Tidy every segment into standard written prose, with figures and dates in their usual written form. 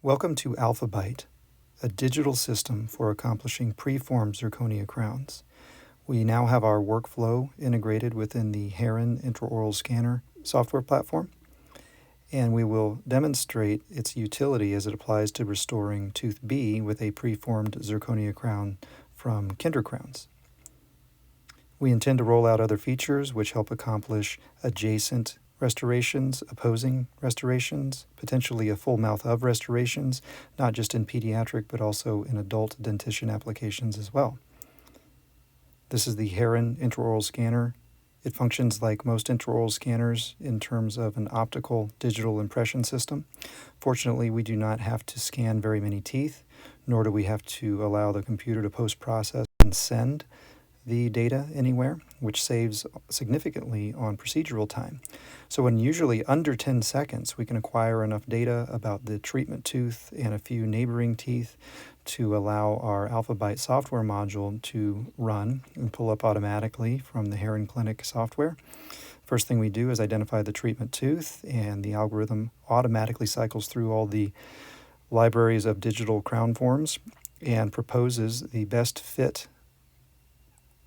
Welcome to Alphabyte, a digital system for accomplishing preformed zirconia crowns. We now have our workflow integrated within the Heron intraoral scanner software platform, and we will demonstrate its utility as it applies to restoring tooth B with a preformed zirconia crown from Kinder crowns. We intend to roll out other features which help accomplish adjacent restorations, opposing restorations, potentially a full mouth of restorations, not just in pediatric but also in adult dentition applications as well. This is the Heron intraoral scanner. It functions like most intraoral scanners in terms of an optical digital impression system. Fortunately, we do not have to scan very many teeth, nor do we have to allow the computer to post-process and send the data anywhere, which saves significantly on procedural time. So in usually under 10 seconds, we can acquire enough data about the treatment tooth and a few neighboring teeth to allow our Alphabyte software module to run and pull up automatically from the Heron Clinic software. First thing we do is identify the treatment tooth, and the algorithm automatically cycles through all the libraries of digital crown forms and proposes the best fit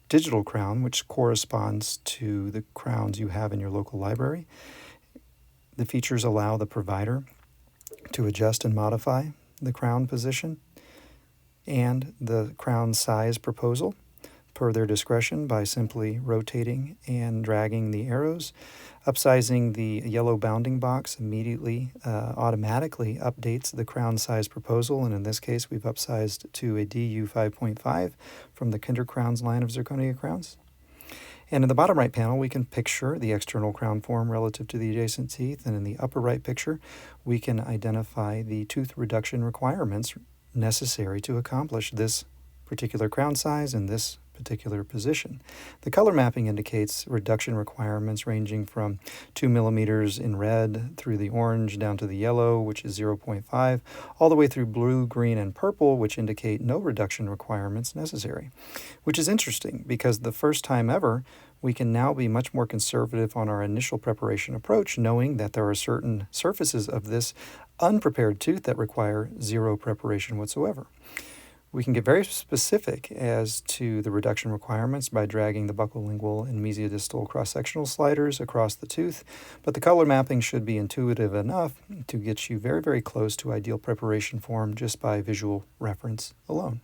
digital crown, which corresponds to the crowns you have in your local library. The features allow the provider to adjust and modify the crown position and the crown size proposal per their discretion by simply rotating and dragging the arrows. Upsizing the yellow bounding box immediately automatically updates the crown size proposal, and in this case we've upsized to a DU 5.5 from the Kinder Crowns line of zirconia crowns. And in the bottom right panel we can picture the external crown form relative to the adjacent teeth, and in the upper right picture we can identify the tooth reduction requirements necessary to accomplish this particular crown size in this particular position. The color mapping indicates reduction requirements ranging from 2 millimeters in red through the orange down to the yellow, which is 0.5, all the way through blue, green, and purple, which indicate no reduction requirements necessary. Which is interesting because the first time ever, we can now be much more conservative on our initial preparation approach, knowing that there are certain surfaces of this unprepared tooth that require zero preparation whatsoever. We can get very specific as to the reduction requirements by dragging the buccolingual and mesiodistal cross-sectional sliders across the tooth, but the color mapping should be intuitive enough to get you very, very close to ideal preparation form just by visual reference alone.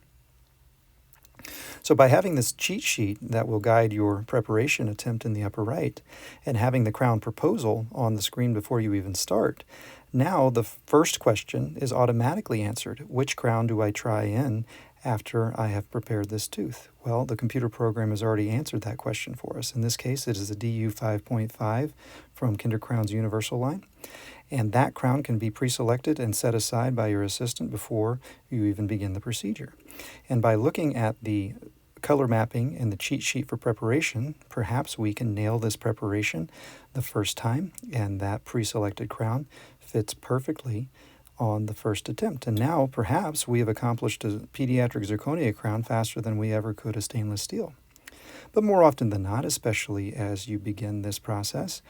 So by having this cheat sheet that will guide your preparation attempt in the upper right, and having the crown proposal on the screen before you even start, now the first question is automatically answered. Which crown do I try in after I have prepared this tooth? Well, the computer program has already answered that question for us. In this case, it is a DU 5.5 from Kinder Crowns Universal line. And that crown can be pre-selected and set aside by your assistant before you even begin the procedure. And by looking at the color mapping and the cheat sheet for preparation, perhaps we can nail this preparation the first time, and that pre-selected crown fits perfectly on the first attempt. And now perhaps we have accomplished a pediatric zirconia crown faster than we ever could a stainless steel. But more often than not, especially as you begin this process,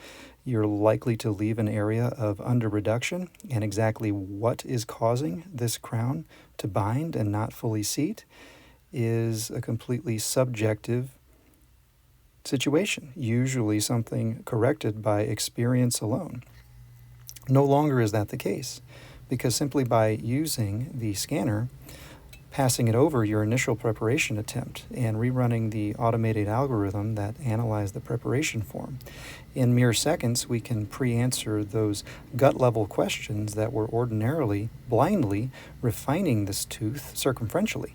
you're likely to leave an area of under-reduction, and exactly what is causing this crown to bind and not fully seat is a completely subjective situation, usually something corrected by experience alone. No longer is that the case, because simply by using the scanner, passing it over your initial preparation attempt, and rerunning the automated algorithm that analyzed the preparation form, in mere seconds we can pre-answer those gut-level questions that were ordinarily blindly refining this tooth circumferentially.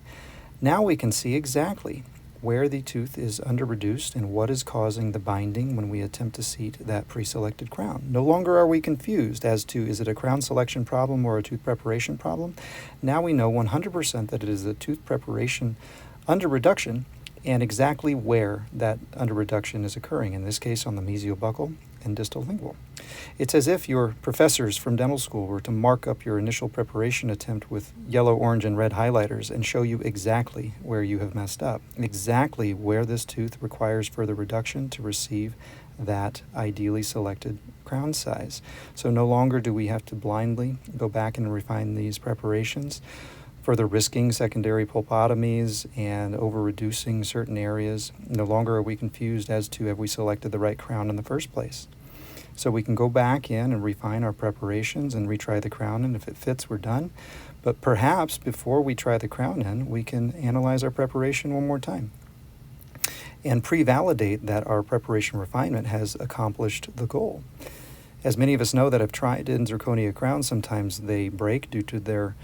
Now we can see exactly where the tooth is under-reduced and what is causing the binding when we attempt to seat that pre-selected crown. No longer are we confused as to is it a crown selection problem or a tooth preparation problem. Now we know 100% that it is a tooth preparation under-reduction and exactly where that under-reduction is occurring, in this case on the mesiobuccal and distal lingual. It's as if your professors from dental school were to mark up your initial preparation attempt with yellow, orange, and red highlighters and show you exactly where you have messed up, exactly where this tooth requires further reduction to receive that ideally selected crown size. So no longer do we have to blindly go back and refine these preparations, further risking secondary pulpotomies and over-reducing certain areas. No longer are we confused as to have we selected the right crown in the first place. So we can go back in and refine our preparations and retry the crown, and if it fits, we're done. But perhaps before we try the crown in, we can analyze our preparation one more time and pre-validate that our preparation refinement has accomplished the goal. As many of us know that have tried in zirconia crowns, sometimes they break due to their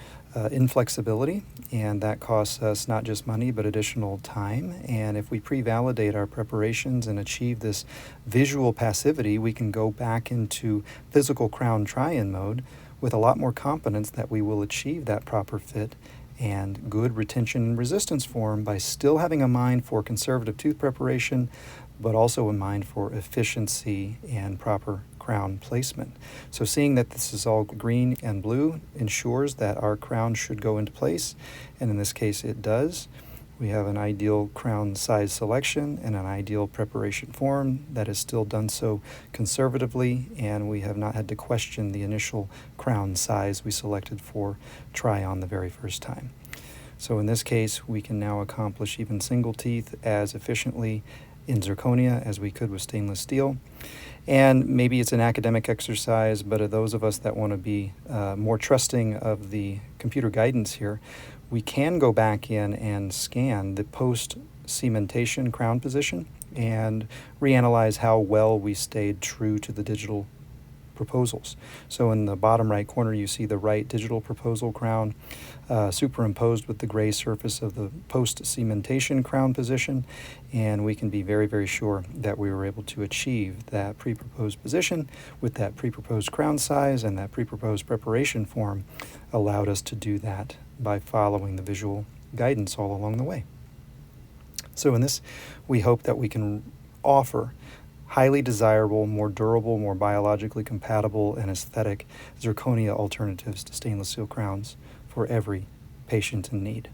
inflexibility, and that costs us not just money but additional time. And if we pre-validate our preparations and achieve this visual passivity, we can go back into physical crown try-in mode with a lot more confidence that we will achieve that proper fit and good retention and resistance form by still having a mind for conservative tooth preparation, but also a mind for efficiency and proper crown placement. So seeing that this is all green and blue ensures that our crown should go into place, and in this case it does. We have an ideal crown size selection and an ideal preparation form that is still done so conservatively, and we have not had to question the initial crown size we selected for try on the very first time. So in this case, we can now accomplish even single teeth as efficiently in zirconia as we could with stainless steel. And maybe it's an academic exercise, but of those of us that want to be more trusting of the computer guidance here, we can go back in and scan the post-cementation crown position and reanalyze how well we stayed true to the digital proposals. So in the bottom right corner, you see the right digital proposal crown superimposed with the gray surface of the post-cementation crown position, and we can be very, very sure that we were able to achieve that pre-proposed position with that pre-proposed crown size, and that pre-proposed preparation form allowed us to do that by following the visual guidance all along the way. So in this, we hope that we can offer highly desirable, more durable, more biologically compatible, and aesthetic zirconia alternatives to stainless steel crowns for every patient in need.